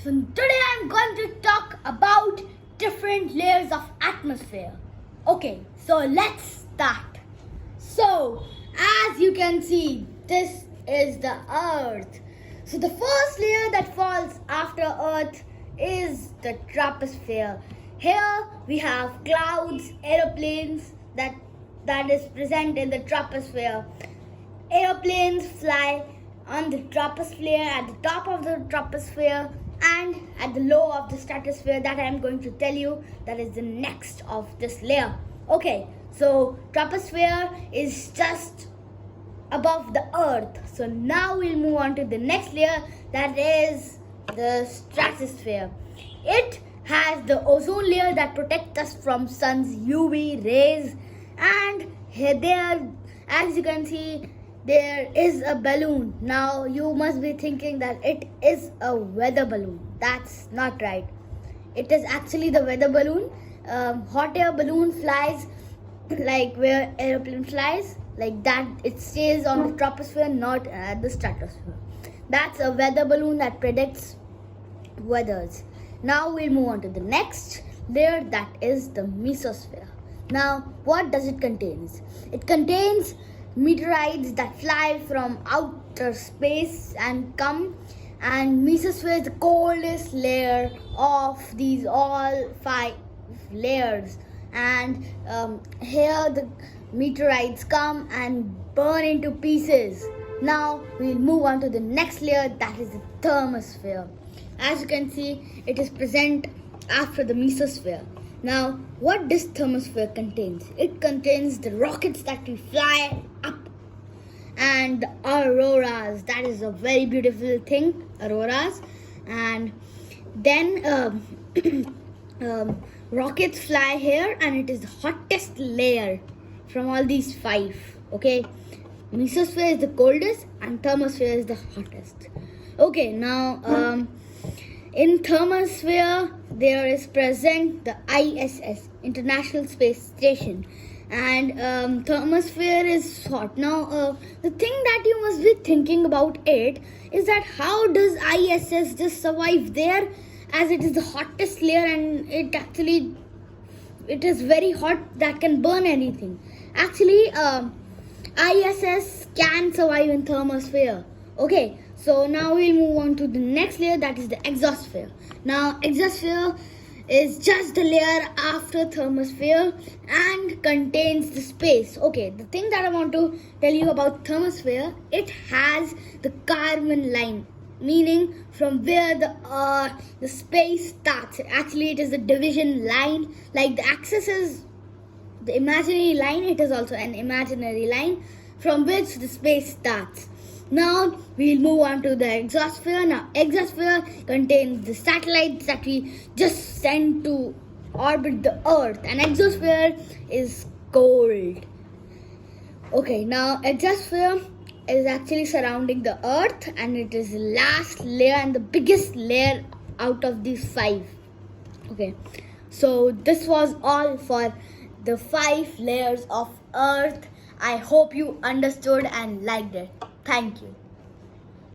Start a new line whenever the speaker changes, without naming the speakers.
So today I'm going to talk about different layers of atmosphere. Okay, so let's start. So as you can see, this is the Earth. So the first layer that falls after Earth is the Troposphere. Here we have clouds, aeroplanes that is present in the Troposphere. Aeroplanes fly on the troposphere, at the top of the troposphere, and at the low of the stratosphere that I am going to tell you that is the next of this layer. Okay, so troposphere is just above the earth. So now we'll move on to the next layer, that is the stratosphere. It has the ozone layer that protects us from sun's UV rays, and here there, as you can see, there is a balloon. Now you must be thinking that it is a weather balloon. That's not right. It is actually the weather balloon. Hot air balloon flies like where aeroplane flies, like that. It stays on the troposphere, not at the stratosphere. That's a weather balloon that predicts weathers. Now we'll move on to the next layer, that is the mesosphere. Now what does it contain? It contains meteorites that fly from outer space and come, and mesosphere is the coldest layer of these all 5 layers, and here the meteorites come and burn into pieces. Now we'll move on to the next layer, that is the thermosphere. As you can see, it is present after the mesosphere. Now, what this thermosphere contains? It contains the rockets that we fly up and the auroras. That is a very beautiful thing, auroras. And then rockets fly here, and it is the hottest layer from all these 5. Okay, mesosphere is the coldest and thermosphere is the hottest. Okay, now in thermosphere there is present the ISS, International Space Station, and thermosphere is hot. Now the thing that you must be thinking about it is that how does ISS just survive there, as it is the hottest layer and it is very hot that can burn anything. Actually ISS can survive in thermosphere. Okay, so now we'll move on to the next layer, that is the exosphere. Now exosphere is just the layer after thermosphere and contains the space. Okay, the thing that I want to tell you about thermosphere, it has the carbon line, meaning from where the space starts. Actually it is the division line. Like the axis is the imaginary line, it is also an imaginary line from which the space starts. Now we'll move on to the exosphere. Now exosphere contains the satellites that we just send to orbit the earth, and exosphere is cold. Okay, now exosphere is actually surrounding the earth, and it is the last layer and the biggest layer out of these 5. Okay, so this was all for the 5 layers of earth. I hope you understood and liked it. Thank you.